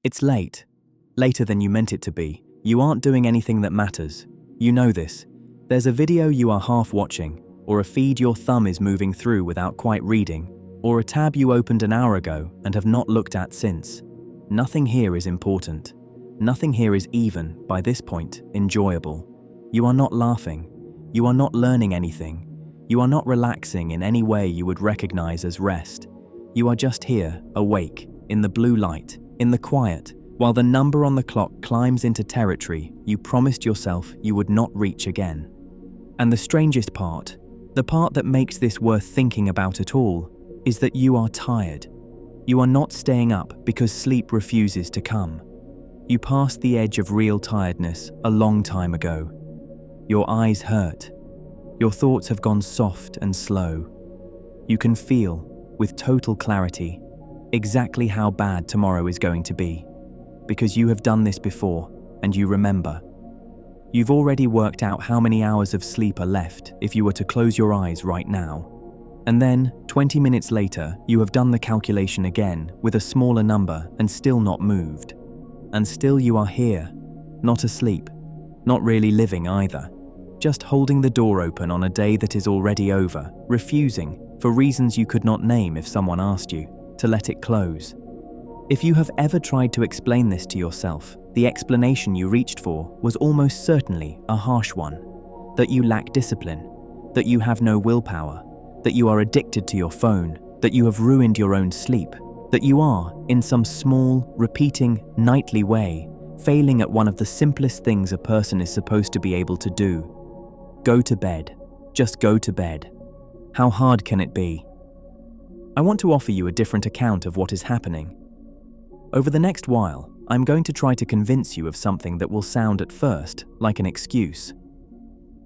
It's late. Later than you meant it to be. You aren't doing anything that matters. You know this. There's a video you are half watching, or a feed your thumb is moving through without quite reading, or a tab you opened an hour ago and have not looked at since. Nothing here is important. Nothing here is even, by this point, enjoyable. You are not laughing. You are not learning anything. You are not relaxing in any way you would recognize as rest. You are just here, awake, in the blue light, in the quiet, while the number on the clock climbs into territory you promised yourself you would not reach again. And the strangest part, the part that makes this worth thinking about at all, is that you are tired. You are not staying up because sleep refuses to come. You passed the edge of real tiredness a long time ago. Your eyes hurt. Your thoughts have gone soft and slow. You can feel, with total clarity, exactly how bad tomorrow is going to be, because you have done this before and you remember. You've already worked out how many hours of sleep are left if you were to close your eyes right now. And then, 20 minutes later, you have done the calculation again with a smaller number and still not moved. And still you are here, not asleep, not really living either, just holding the door open on a day that is already over, refusing, for reasons you could not name if someone asked you, to let it close. If you have ever tried to explain this to yourself, the explanation you reached for was almost certainly a harsh one. That you lack discipline, that you have no willpower, that you are addicted to your phone, that you have ruined your own sleep, that you are, in some small, repeating, nightly way, failing at one of the simplest things a person is supposed to be able to do. Go to bed. Just go to bed. How hard can it be? I want to offer you a different account of what is happening. Over the next while, I'm going to try to convince you of something that will sound at first like an excuse.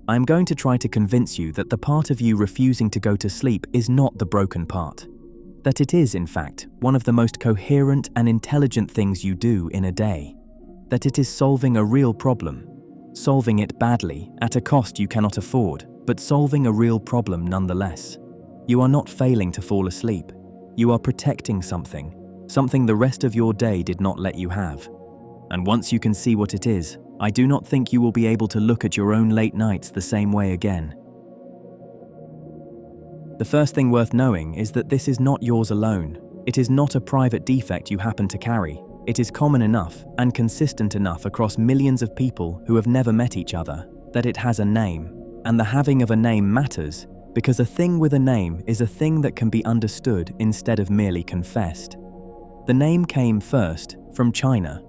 I'm going to try to convince you that the part of you refusing to go to sleep is not the broken part. That it is, in fact, one of the most coherent and intelligent things you do in a day. That it is solving a real problem. Solving it badly, at a cost you cannot afford, but solving a real problem nonetheless. You are not failing to fall asleep. You are protecting something the rest of your day did not let you have. And once you can see what it is, I do not think you will be able to look at your own late nights the same way again. The first thing worth knowing is that this is not yours alone. It is not a private defect you happen to carry. It is common enough and consistent enough across millions of people who have never met each other that it has a name. And the having of a name matters because a thing with a name is a thing that can be understood instead of merely confessed. The name came first from China.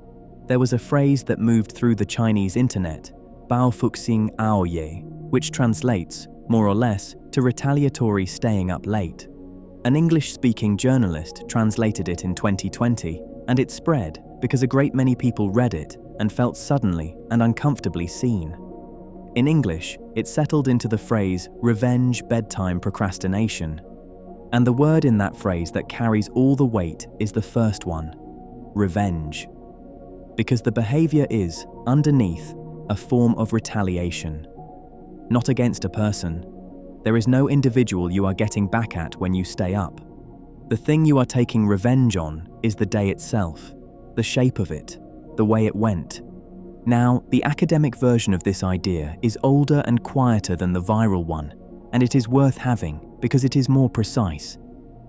There was a phrase that moved through the Chinese internet, Bao Fuxing Ao Ye, which translates, more or less, to retaliatory staying up late. An English-speaking journalist translated it in 2020, and it spread because a great many people read it and felt suddenly and uncomfortably seen. In English, it settled into the phrase revenge bedtime procrastination. And the word in that phrase that carries all the weight is the first one, revenge. Because the behavior is, underneath, a form of retaliation. Not against a person. There is no individual you are getting back at when you stay up. The thing you are taking revenge on is the day itself, the shape of it, the way it went. Now, the academic version of this idea is older and quieter than the viral one, and it is worth having because it is more precise.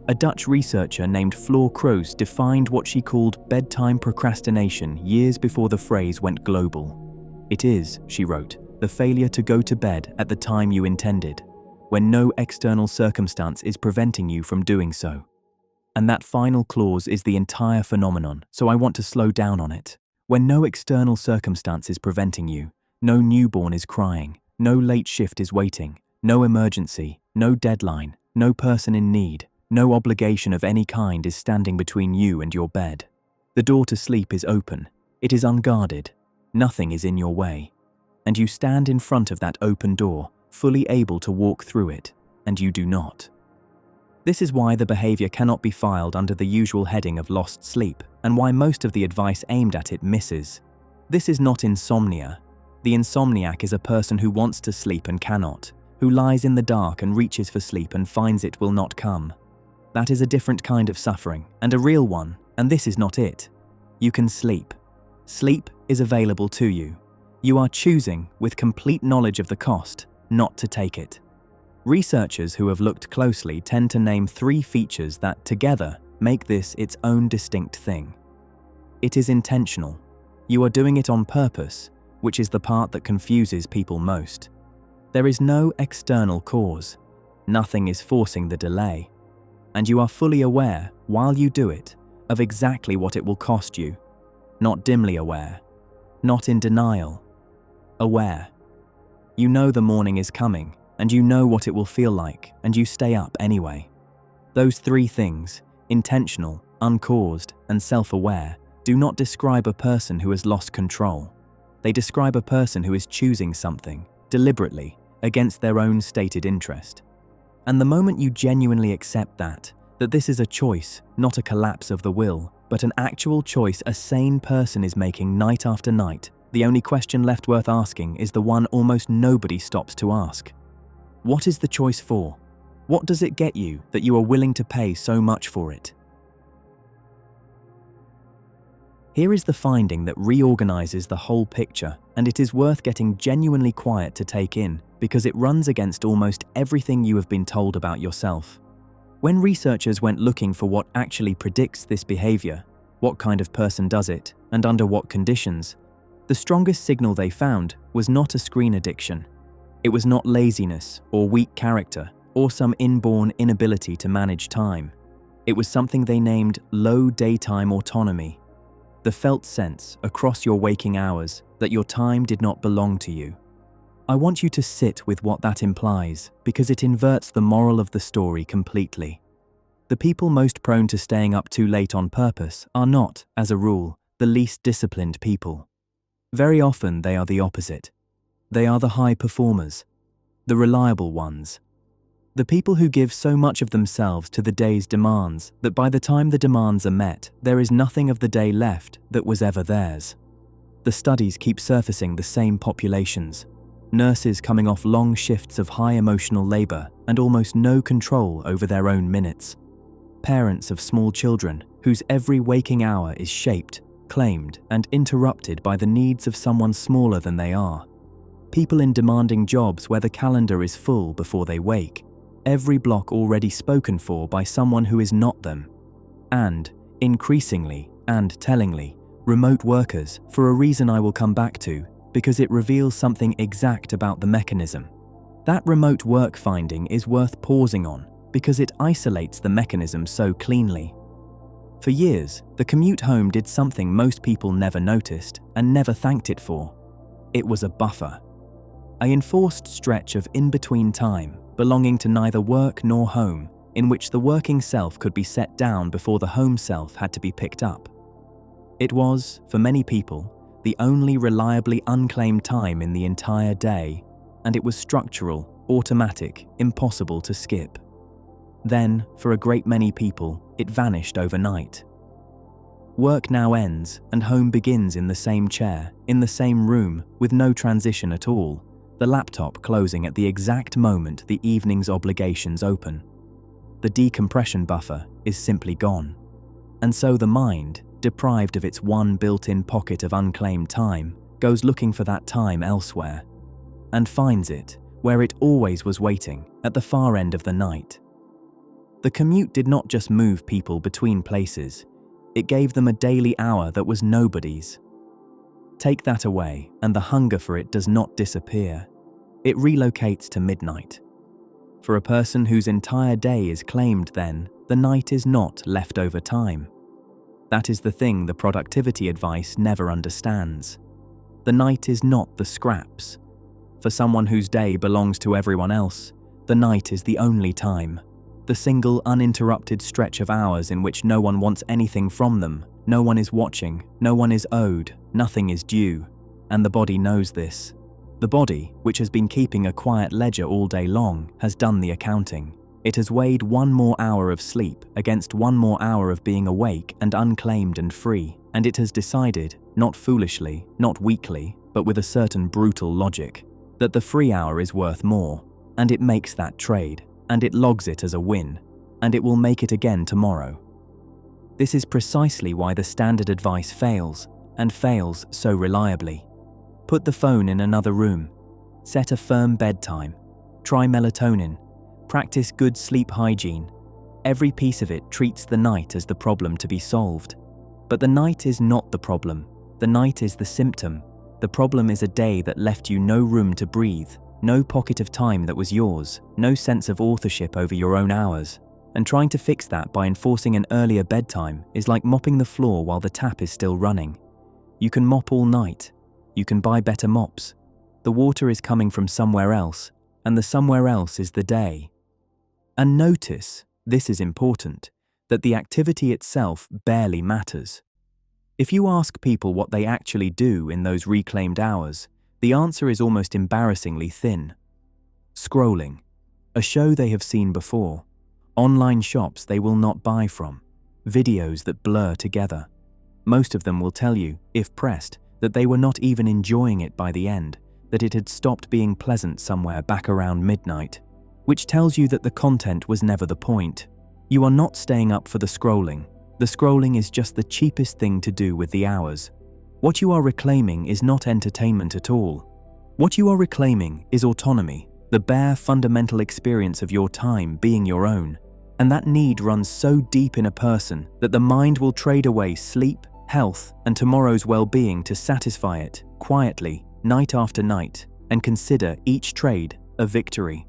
A Dutch researcher named Floor Kroos defined what she called bedtime procrastination years before the phrase went global. It is, she wrote, the failure to go to bed at the time you intended, when no external circumstance is preventing you from doing so. And that final clause is the entire phenomenon, so I want to slow down on it. When no external circumstance is preventing you, no newborn is crying, no late shift is waiting, no emergency, no deadline, no person in need, no obligation of any kind is standing between you and your bed. The door to sleep is open. It is unguarded. Nothing is in your way. And you stand in front of that open door, fully able to walk through it, and you do not. This is why the behavior cannot be filed under the usual heading of lost sleep, and why most of the advice aimed at it misses. This is not insomnia. The insomniac is a person who wants to sleep and cannot, who lies in the dark and reaches for sleep and finds it will not come. That is a different kind of suffering, and a real one, and this is not it. You can sleep. Sleep is available to you. You are choosing, with complete knowledge of the cost, not to take it. Researchers who have looked closely tend to name 3 features that, together, make this its own distinct thing. It is intentional. You are doing it on purpose, which is the part that confuses people most. There is no external cause. Nothing is forcing the delay. And you are fully aware, while you do it, of exactly what it will cost you. Not dimly aware. Not in denial. Aware. You know the morning is coming, and you know what it will feel like, and you stay up anyway. Those 3 things, intentional, uncaused, and self-aware, do not describe a person who has lost control. They describe a person who is choosing something, deliberately, against their own stated interest. And the moment you genuinely accept that this is a choice, not a collapse of the will, but an actual choice a sane person is making night after night, the only question left worth asking is the one almost nobody stops to ask. What is the choice for? What does it get you that you are willing to pay so much for it? Here is the finding that reorganizes the whole picture, and it is worth getting genuinely quiet to take in because it runs against almost everything you have been told about yourself. When researchers went looking for what actually predicts this behavior, what kind of person does it, and under what conditions, the strongest signal they found was not a screen addiction. It was not laziness or weak character or some inborn inability to manage time. It was something they named low daytime autonomy. The felt sense across your waking hours that your time did not belong to you. I want you to sit with what that implies because it inverts the moral of the story completely. The people most prone to staying up too late on purpose are not, as a rule, the least disciplined people. Very often they are the opposite. They are the high performers, the reliable ones. The people who give so much of themselves to the day's demands that by the time the demands are met, there is nothing of the day left that was ever theirs. The studies keep surfacing the same populations. Nurses coming off long shifts of high emotional labor and almost no control over their own minutes. Parents of small children whose every waking hour is shaped, claimed, and interrupted by the needs of someone smaller than they are. People in demanding jobs where the calendar is full before they wake. Every block already spoken for by someone who is not them. And, increasingly and tellingly, remote workers, for a reason I will come back to, because it reveals something exact about the mechanism. That remote work finding is worth pausing on because it isolates the mechanism so cleanly. For years, the commute home did something most people never noticed and never thanked it for. It was a buffer. An enforced stretch of in-between time belonging to neither work nor home, in which the working self could be set down before the home self had to be picked up. It was, for many people, the only reliably unclaimed time in the entire day, and it was structural, automatic, impossible to skip. Then, for a great many people, it vanished overnight. Work now ends and home begins in the same chair, in the same room, with no transition at all, the laptop closing at the exact moment the evening's obligations open. The decompression buffer is simply gone. And so the mind, deprived of its one built-in pocket of unclaimed time, goes looking for that time elsewhere, and finds it where it always was waiting, at the far end of the night. The commute did not just move people between places, it gave them a daily hour that was nobody's. Take that away, and the hunger for it does not disappear. It relocates to midnight. For a person whose entire day is claimed then, the night is not leftover time. That is the thing the productivity advice never understands. The night is not the scraps. For someone whose day belongs to everyone else, the night is the only time. The single uninterrupted stretch of hours in which no one wants anything from them, no one is watching, no one is owed, nothing is due. And the body knows this. The body, which has been keeping a quiet ledger all day long, has done the accounting. It has weighed one more hour of sleep against one more hour of being awake and unclaimed and free, and it has decided, not foolishly, not weakly, but with a certain brutal logic, that the free hour is worth more, and it makes that trade, and it logs it as a win, and it will make it again tomorrow. This is precisely why the standard advice fails, and fails so reliably. Put the phone in another room. Set a firm bedtime. Try melatonin. Practice good sleep hygiene. Every piece of it treats the night as the problem to be solved. But the night is not the problem. The night is the symptom. The problem is a day that left you no room to breathe, no pocket of time that was yours, no sense of authorship over your own hours. And trying to fix that by enforcing an earlier bedtime is like mopping the floor while the tap is still running. You can mop all night. You can buy better mops. The water is coming from somewhere else, and the somewhere else is the day. And notice, this is important, that the activity itself barely matters. If you ask people what they actually do in those reclaimed hours, the answer is almost embarrassingly thin. Scrolling, a show they have seen before. Online shops they will not buy from. Videos that blur together. Most of them will tell you, if pressed, that they were not even enjoying it by the end, that it had stopped being pleasant somewhere back around midnight, which tells you that the content was never the point. You are not staying up for the scrolling. The scrolling is just the cheapest thing to do with the hours. What you are reclaiming is not entertainment at all. What you are reclaiming is autonomy, the bare fundamental experience of your time being your own. And that need runs so deep in a person that the mind will trade away sleep, health, and tomorrow's well-being to satisfy it, quietly, night after night, and consider each trade a victory.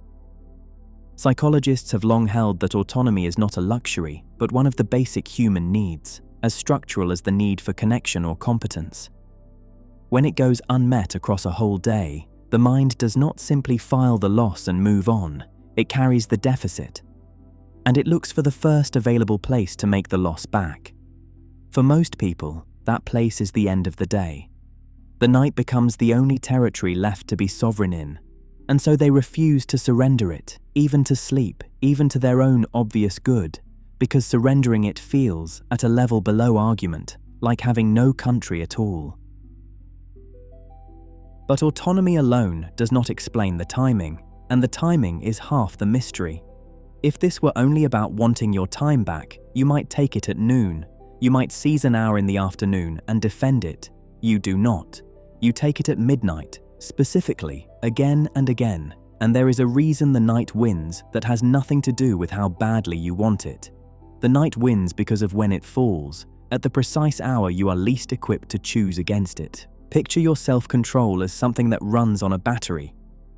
Psychologists have long held that autonomy is not a luxury, but one of the basic human needs, as structural as the need for connection or competence. When it goes unmet across a whole day, the mind does not simply file the loss and move on, it carries the deficit. And it looks for the first available place to make the loss back. For most people, that place is the end of the day. The night becomes the only territory left to be sovereign in, and so they refuse to surrender it, even to sleep, even to their own obvious good, because surrendering it feels, at a level below argument, like having no country at all. But autonomy alone does not explain the timing, and the timing is half the mystery. If this were only about wanting your time back, you might take it at noon. You might seize an hour in the afternoon and defend it. You do not. You take it at midnight, specifically, again and again, and there is a reason the night wins that has nothing to do with how badly you want it. The night wins because of when it falls, at the precise hour you are least equipped to choose against it. Picture your self-control as something that runs on a battery.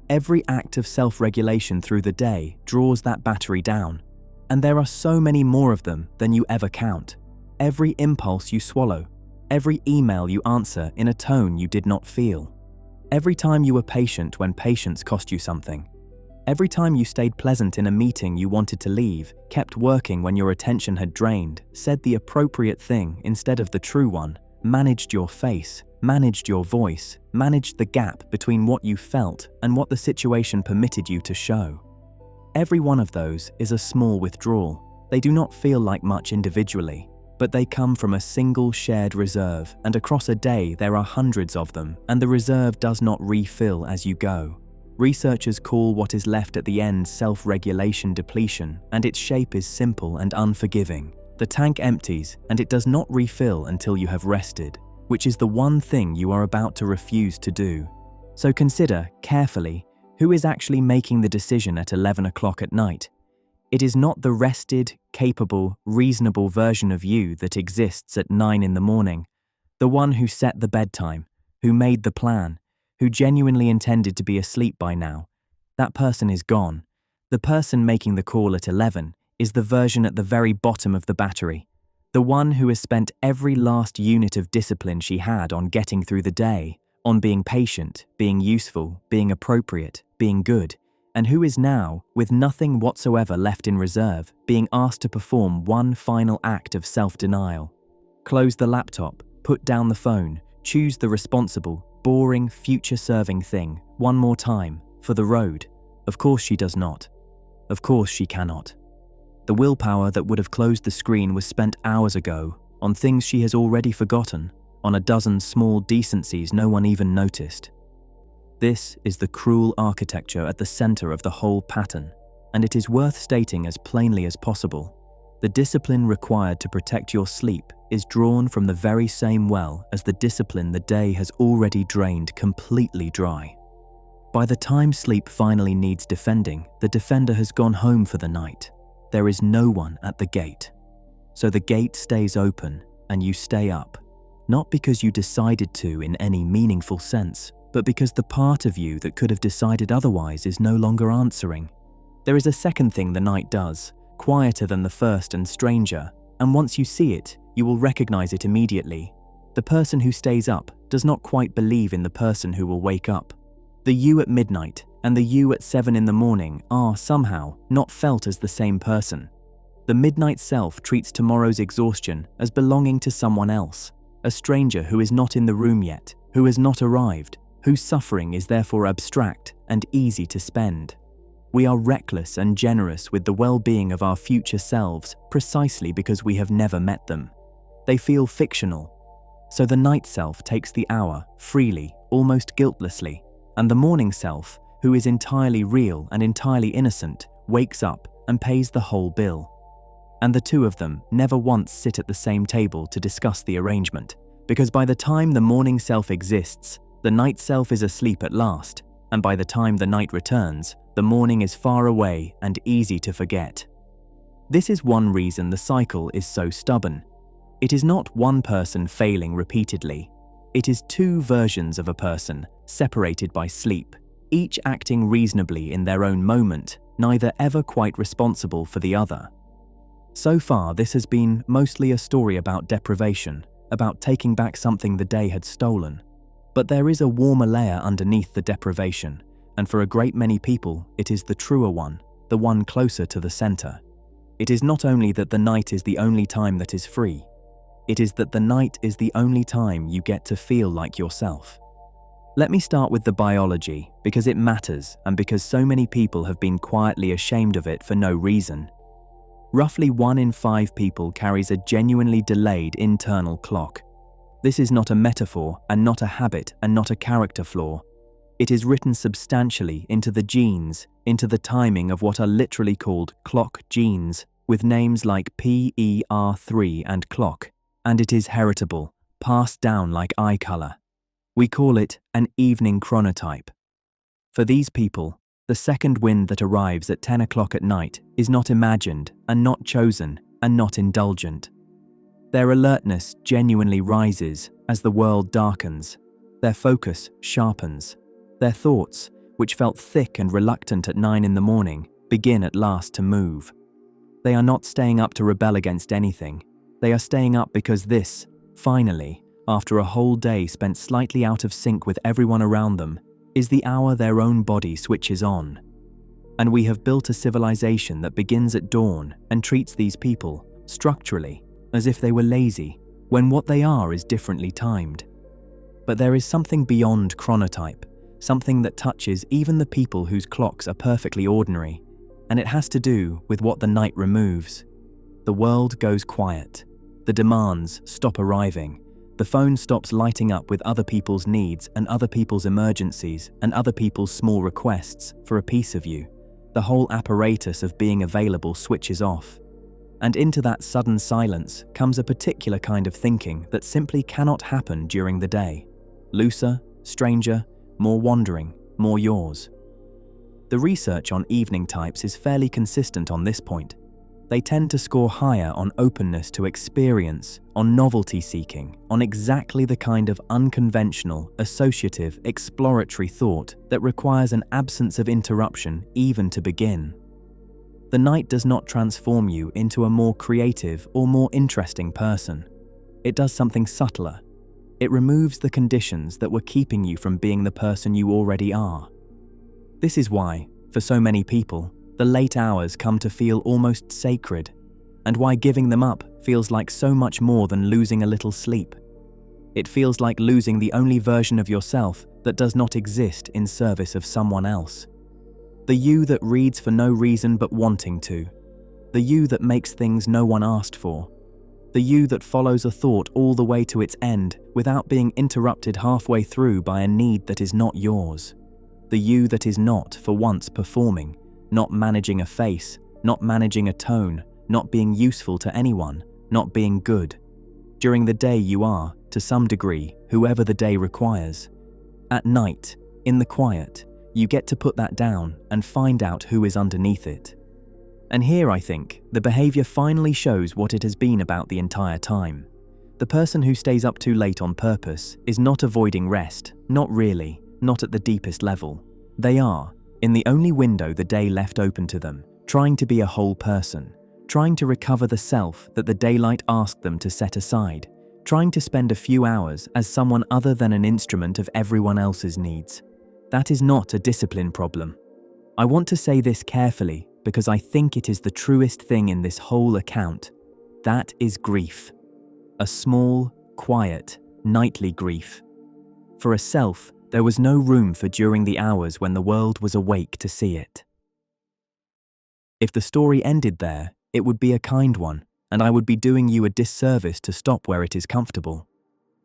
Every act of self-regulation through the day draws that battery down, and there are so many more of them than you ever count. Every impulse you swallow, every email you answer in a tone you did not feel, every time you were patient when patience cost you something, every time you stayed pleasant in a meeting you wanted to leave, kept working when your attention had drained, said the appropriate thing instead of the true one, managed your face, managed your voice, managed the gap between what you felt and what the situation permitted you to show. Every one of those is a small withdrawal. They do not feel like much individually, but they come from a single shared reserve, and across a day there are hundreds of them, and the reserve does not refill as you go. Researchers call what is left at the end self-regulation depletion, and its shape is simple and unforgiving. The tank empties, and it does not refill until you have rested, which is the one thing you are about to refuse to do. So consider, carefully, who is actually making the decision at 11 o'clock at night. It is not the rested, capable, reasonable version of you that exists at 9 in the morning, the one who set the bedtime, who made the plan, who genuinely intended to be asleep by now. That person is gone. The person making the call at 11 is the version at the very bottom of the battery, the one who has spent every last unit of discipline she had on getting through the day, on being patient, being useful, being appropriate, being good, and who is now, with nothing whatsoever left in reserve, being asked to perform one final act of self-denial. Close the laptop, put down the phone, choose the responsible, boring, future-serving thing, one more time, for the road. Of course she does not. Of course she cannot. The willpower that would have closed the screen was spent hours ago, on things she has already forgotten, on a dozen small decencies no one even noticed. This is the cruel architecture at the center of the whole pattern, and it is worth stating as plainly as possible. The discipline required to protect your sleep is drawn from the very same well as the discipline the day has already drained completely dry. By the time sleep finally needs defending, the defender has gone home for the night. There is no one at the gate. So the gate stays open and you stay up, not because you decided to in any meaningful sense, but because the part of you that could have decided otherwise is no longer answering. There is a second thing the night does, quieter than the first and stranger, and once you see it, you will recognize it immediately. The person who stays up does not quite believe in the person who will wake up. The you at midnight and the you at 7 in the morning are, somehow, not felt as the same person. The midnight self treats tomorrow's exhaustion as belonging to someone else, a stranger who is not in the room yet, who has not arrived, whose suffering is therefore abstract and easy to spend. We are reckless and generous with the well-being of our future selves precisely because we have never met them. They feel fictional. So the night self takes the hour, freely, almost guiltlessly, and the morning self, who is entirely real and entirely innocent, wakes up and pays the whole bill. And the two of them never once sit at the same table to discuss the arrangement, because by the time the morning self exists, the night self is asleep at last, and by the time the night returns, the morning is far away and easy to forget. This is one reason the cycle is so stubborn. It is not one person failing repeatedly. It is two versions of a person, separated by sleep, each acting reasonably in their own moment, neither ever quite responsible for the other. So far, this has been mostly a story about deprivation, about taking back something the day had stolen. But there is a warmer layer underneath the deprivation, and for a great many people, it is the truer one, the one closer to the center. It is not only that the night is the only time that is free, it is that the night is the only time you get to feel like yourself. Let me start with the biology, because it matters and because so many people have been quietly ashamed of it for no reason. Roughly 1 in 5 people carries a genuinely delayed internal clock. This is not a metaphor and not a habit and not a character flaw. It is written substantially into the genes, into the timing of what are literally called clock genes, with names like PER3 and clock, and it is heritable, passed down like eye color. We call it an evening chronotype. For these people, the second wind that arrives at 10 o'clock at night is not imagined and not chosen and not indulgent. Their alertness genuinely rises as the world darkens. Their focus sharpens. Their thoughts, which felt thick and reluctant at 9 in the morning, begin at last to move. They are not staying up to rebel against anything. They are staying up because this, finally, after a whole day spent slightly out of sync with everyone around them, is the hour their own body switches on. And we have built a civilization that begins at dawn and treats these people, structurally, as if they were lazy, when what they are is differently timed. But there is something beyond chronotype, something that touches even the people whose clocks are perfectly ordinary, and it has to do with what the night removes. The world goes quiet. The demands stop arriving. The phone stops lighting up with other people's needs and other people's emergencies and other people's small requests for a piece of you. The whole apparatus of being available switches off. And into that sudden silence comes a particular kind of thinking that simply cannot happen during the day. Looser, stranger, more wandering, more yours. The research on evening types is fairly consistent on this point. They tend to score higher on openness to experience, on novelty seeking, on exactly the kind of unconventional, associative, exploratory thought that requires an absence of interruption even to begin. The night does not transform you into a more creative or more interesting person. It does something subtler. It removes the conditions that were keeping you from being the person you already are. This is why, for so many people, the late hours come to feel almost sacred, and why giving them up feels like so much more than losing a little sleep. It feels like losing the only version of yourself that does not exist in service of someone else. The you that reads for no reason but wanting to. The you that makes things no one asked for. The you that follows a thought all the way to its end without being interrupted halfway through by a need that is not yours. The you that is not, for once, performing, not managing a face, not managing a tone, not being useful to anyone, not being good. During the day you are, to some degree, whoever the day requires. At night, in the quiet, you get to put that down and find out who is underneath it. And here, I think, the behavior finally shows what it has been about the entire time. The person who stays up too late on purpose is not avoiding rest, not really, not at the deepest level. They are, in the only window the day left open to them, trying to be a whole person, trying to recover the self that the daylight asked them to set aside, trying to spend a few hours as someone other than an instrument of everyone else's needs. That is not a discipline problem. I want to say this carefully because I think it is the truest thing in this whole account. That is grief. A small, quiet, nightly grief. For a self, there was no room for during the hours when the world was awake to see it. If the story ended there, it would be a kind one, and I would be doing you a disservice to stop where it is comfortable.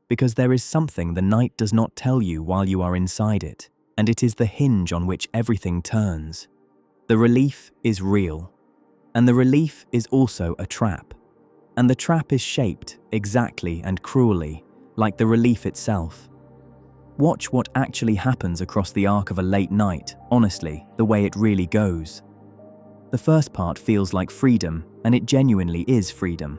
Because there is something the night does not tell you while you are inside it, and it is the hinge on which everything turns. The relief is real, and the relief is also a trap. And the trap is shaped, exactly and cruelly, like the relief itself. Watch what actually happens across the arc of a late night, honestly, the way it really goes. The first part feels like freedom, and it genuinely is freedom.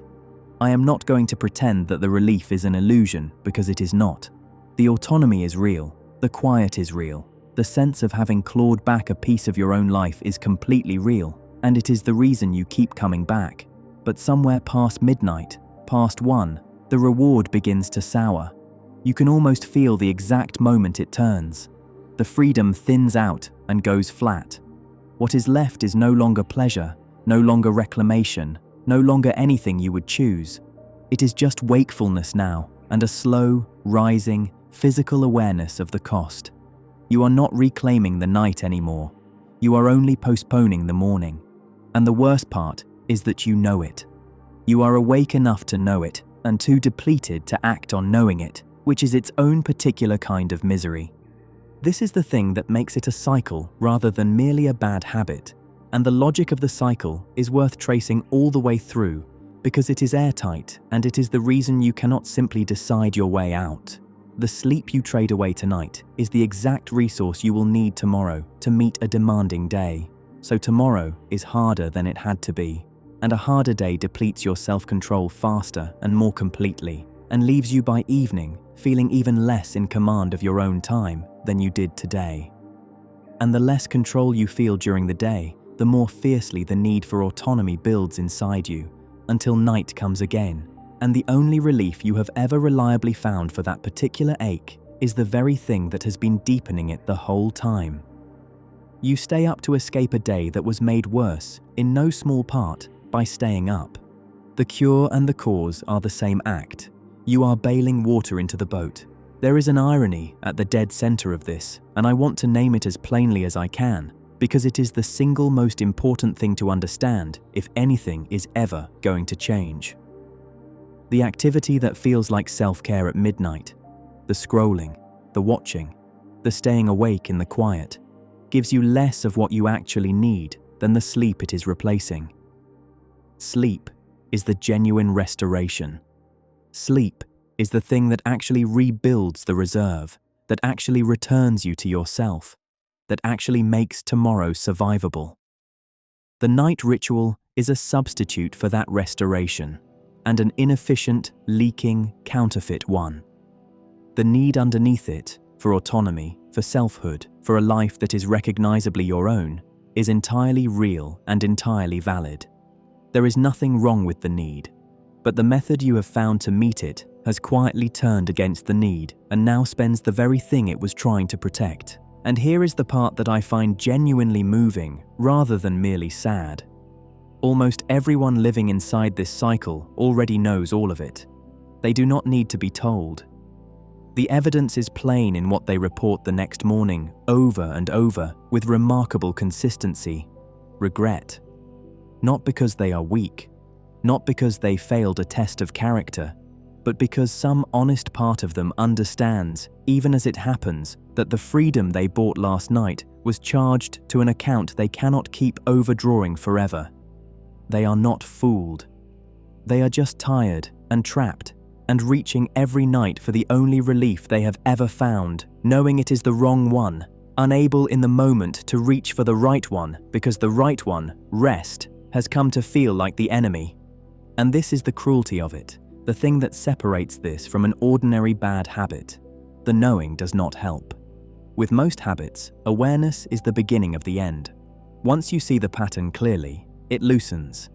I am not going to pretend that the relief is an illusion, because it is not. The autonomy is real, the quiet is real, the sense of having clawed back a piece of your own life is completely real, and it is the reason you keep coming back. But somewhere past midnight, past 1, the reward begins to sour. You can almost feel the exact moment it turns. The freedom thins out and goes flat. What is left is no longer pleasure, no longer reclamation, no longer anything you would choose. It is just wakefulness now, and a slow, rising, physical awareness of the cost. You are not reclaiming the night anymore. You are only postponing the morning. And the worst part is that you know it. You are awake enough to know it, and too depleted to act on knowing it, which is its own particular kind of misery. This is the thing that makes it a cycle rather than merely a bad habit, and the logic of the cycle is worth tracing all the way through because it is airtight and it is the reason you cannot simply decide your way out. The sleep you trade away tonight is the exact resource you will need tomorrow to meet a demanding day. So tomorrow is harder than it had to be, and a harder day depletes your self-control faster and more completely, and leaves you by evening feeling even less in command of your own time than you did today. And the less control you feel during the day, the more fiercely the need for autonomy builds inside you, until night comes again, and the only relief you have ever reliably found for that particular ache is the very thing that has been deepening it the whole time. You stay up to escape a day that was made worse, in no small part, by staying up. The cure and the cause are the same act. You are bailing water into the boat. There is an irony at the dead center of this, and I want to name it as plainly as I can, because it is the single most important thing to understand if anything is ever going to change. The activity that feels like self-care at midnight, the scrolling, the watching, the staying awake in the quiet, gives you less of what you actually need than the sleep it is replacing. Sleep is the genuine restoration. Sleep is the thing that actually rebuilds the reserve, that actually returns you to yourself, that actually makes tomorrow survivable. The night ritual is a substitute for that restoration, and an inefficient, leaking, counterfeit one. The need underneath it, for autonomy, for selfhood, for a life that is recognizably your own, is entirely real and entirely valid. There is nothing wrong with the need, but the method you have found to meet it has quietly turned against the need and now spends the very thing it was trying to protect. And here is the part that I find genuinely moving rather than merely sad. Almost everyone living inside this cycle already knows all of it. They do not need to be told. The evidence is plain in what they report the next morning, over and over, with remarkable consistency: regret. Not because they are weak, not because they failed a test of character, but because some honest part of them understands, even as it happens, that the freedom they bought last night was charged to an account they cannot keep overdrawing forever. they are not fooled. They are just tired and trapped and reaching every night for the only relief they have ever found, knowing it is the wrong one, unable in the moment to reach for the right one because the right one, rest, has come to feel like the enemy. And this is the cruelty of it, the thing that separates this from an ordinary bad habit. The knowing does not help. With most habits, awareness is the beginning of the end. Once you see the pattern clearly, it loosens.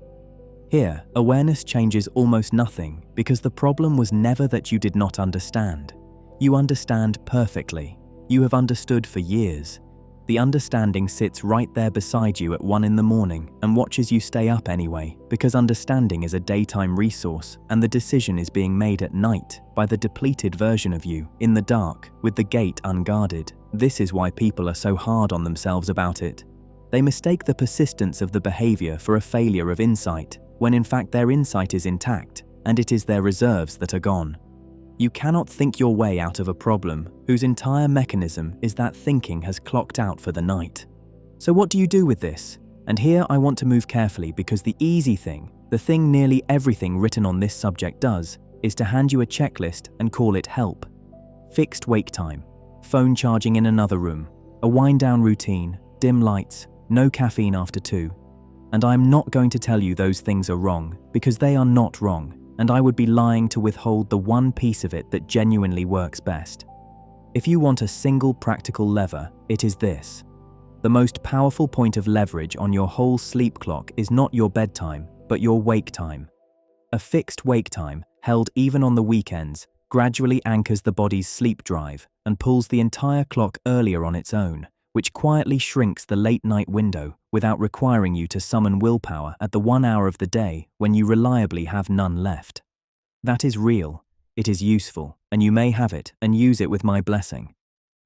Here, awareness changes almost nothing because the problem was never that you did not understand. You understand perfectly. You have understood for years. The understanding sits right there beside you at 1 in the morning and watches you stay up anyway, because understanding is a daytime resource and the decision is being made at night by the depleted version of you, in the dark, with the gate unguarded. This is why people are so hard on themselves about it. They mistake the persistence of the behavior for a failure of insight, when in fact their insight is intact and it is their reserves that are gone. You cannot think your way out of a problem whose entire mechanism is that thinking has clocked out for the night. So what do you do with this? And here I want to move carefully because the easy thing, the thing nearly everything written on this subject does, is to hand you a checklist and call it help. Fixed wake time, phone charging in another room, a wind-down routine, dim lights, no caffeine after 2. And I'm not going to tell you those things are wrong, because they are not wrong, and I would be lying to withhold the one piece of it that genuinely works best. If you want a single practical lever, it is this. The most powerful point of leverage on your whole sleep clock is not your bedtime, but your wake time. A fixed wake time, held even on the weekends, gradually anchors the body's sleep drive and pulls the entire clock earlier on its own, which quietly shrinks the late-night window without requiring you to summon willpower at the 1 hour of the day when you reliably have none left. That is real, it is useful, and you may have it and use it with my blessing.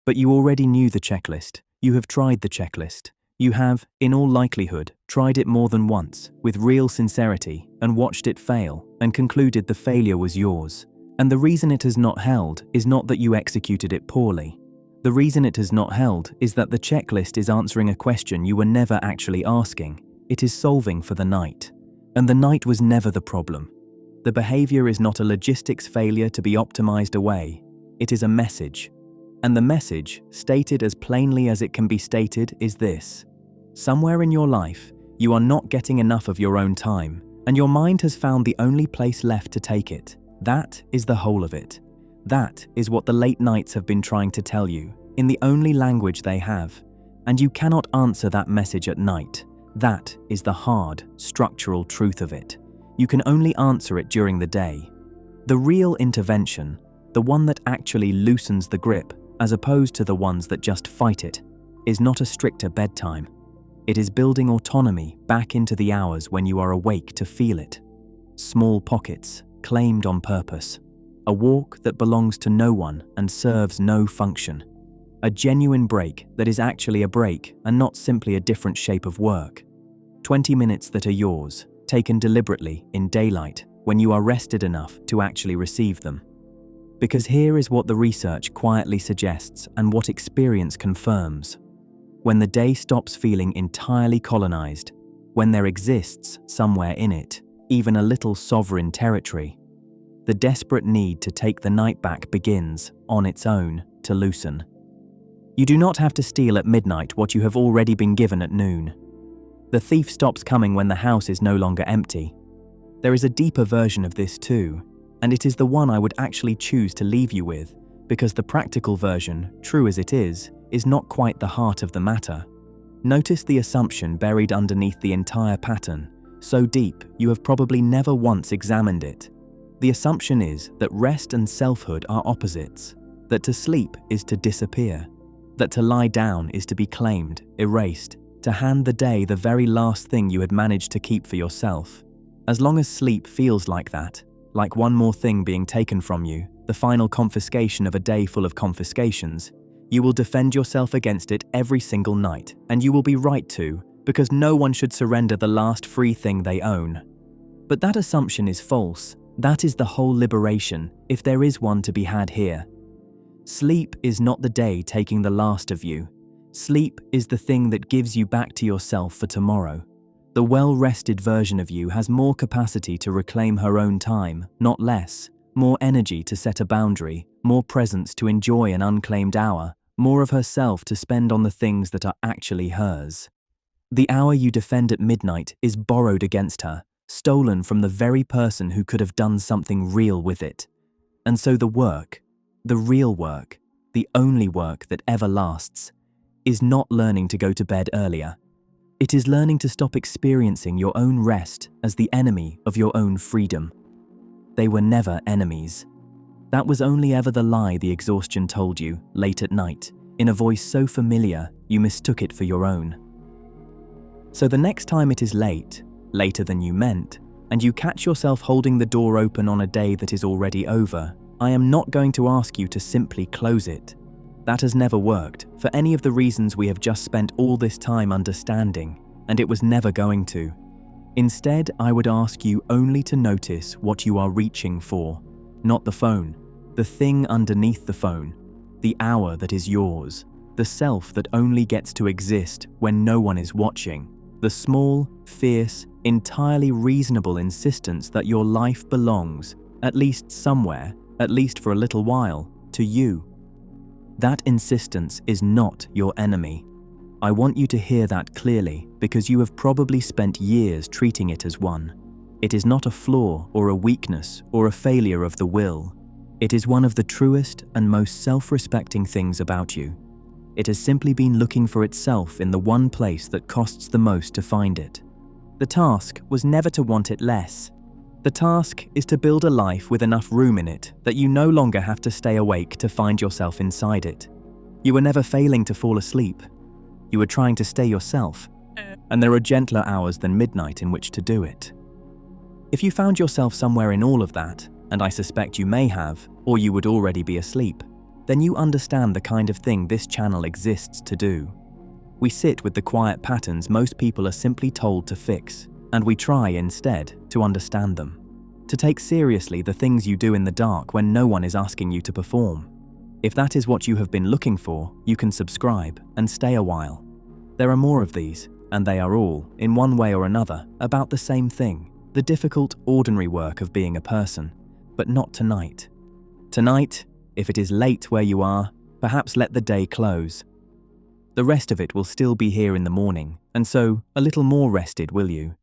But you already knew the checklist, you have tried the checklist. You have, in all likelihood, tried it more than once, with real sincerity, and watched it fail, and concluded the failure was yours. And the reason it has not held is not that you executed it poorly. The reason it has not held is that the checklist is answering a question you were never actually asking. It is solving for the night. And the night was never the problem. The behavior is not a logistics failure to be optimized away. It is a message. And the message, stated as plainly as it can be stated, is this. Somewhere in your life, you are not getting enough of your own time, and your mind has found the only place left to take it. That is the whole of it. That is what the late nights have been trying to tell you, in the only language they have. And you cannot answer that message at night. That is the hard, structural truth of it. You can only answer it during the day. The real intervention, the one that actually loosens the grip, as opposed to the ones that just fight it, is not a stricter bedtime. It is building autonomy back into the hours when you are awake to feel it. Small pockets, claimed on purpose. A walk that belongs to no one and serves no function. A genuine break that is actually a break and not simply a different shape of work. 20 minutes that are yours, taken deliberately in daylight when you are rested enough to actually receive them. Because here is what the research quietly suggests and what experience confirms. When the day stops feeling entirely colonized, when there exists somewhere in it, even a little sovereign territory, the desperate need to take the night back begins, on its own, to loosen. You do not have to steal at midnight what you have already been given at noon. The thief stops coming when the house is no longer empty. There is a deeper version of this too, and it is the one I would actually choose to leave you with, because the practical version, true as it is not quite the heart of the matter. Notice the assumption buried underneath the entire pattern, so deep you have probably never once examined it. The assumption is that rest and selfhood are opposites, that to sleep is to disappear, that to lie down is to be claimed, erased, to hand the day the very last thing you had managed to keep for yourself. As long as sleep feels like that, like one more thing being taken from you, the final confiscation of a day full of confiscations, you will defend yourself against it every single night, and you will be right to, because no one should surrender the last free thing they own. But that assumption is false. That is the whole liberation, if there is one to be had here. Sleep is not the day taking the last of you. Sleep is the thing that gives you back to yourself for tomorrow. The well-rested version of you has more capacity to reclaim her own time, not less, more energy to set a boundary, more presence to enjoy an unclaimed hour, more of herself to spend on the things that are actually hers. The hour you defend at midnight is borrowed against her, stolen from the very person who could have done something real with it. And so the work, the real work, the only work that ever lasts, is not learning to go to bed earlier. It is learning to stop experiencing your own rest as the enemy of your own freedom. They were never enemies. That was only ever the lie the exhaustion told you late at night, in a voice so familiar you mistook it for your own. So the next time it is late, later than you meant, and you catch yourself holding the door open on a day that is already over, I am not going to ask you to simply close it. That has never worked, for any of the reasons we have just spent all this time understanding, and it was never going to. Instead, I would ask you only to notice what you are reaching for, not the phone, the thing underneath the phone, the hour that is yours, the self that only gets to exist when no one is watching, the small, fierce, entirely reasonable insistence that your life belongs, at least somewhere, at least for a little while, to you. That insistence is not your enemy. I want you to hear that clearly because you have probably spent years treating it as one. It is not a flaw or a weakness or a failure of the will. It is one of the truest and most self-respecting things about you. It has simply been looking for itself in the one place that costs the most to find it. The task was never to want it less. The task is to build a life with enough room in it that you no longer have to stay awake to find yourself inside it. You were never failing to fall asleep. You were trying to stay yourself, and there are gentler hours than midnight in which to do it. If you found yourself somewhere in all of that, and I suspect you may have, or you would already be asleep, then you understand the kind of thing this channel exists to do. We sit with the quiet patterns most people are simply told to fix, and we try instead to understand them. To take seriously the things you do in the dark when no one is asking you to perform. If that is what you have been looking for, you can subscribe and stay a while. There are more of these, and they are all, in one way or another, about the same thing, the difficult, ordinary work of being a person, but not tonight. Tonight, if it is late where you are, perhaps let the day close. The rest of it will still be here in the morning, and so a little more rested, will you?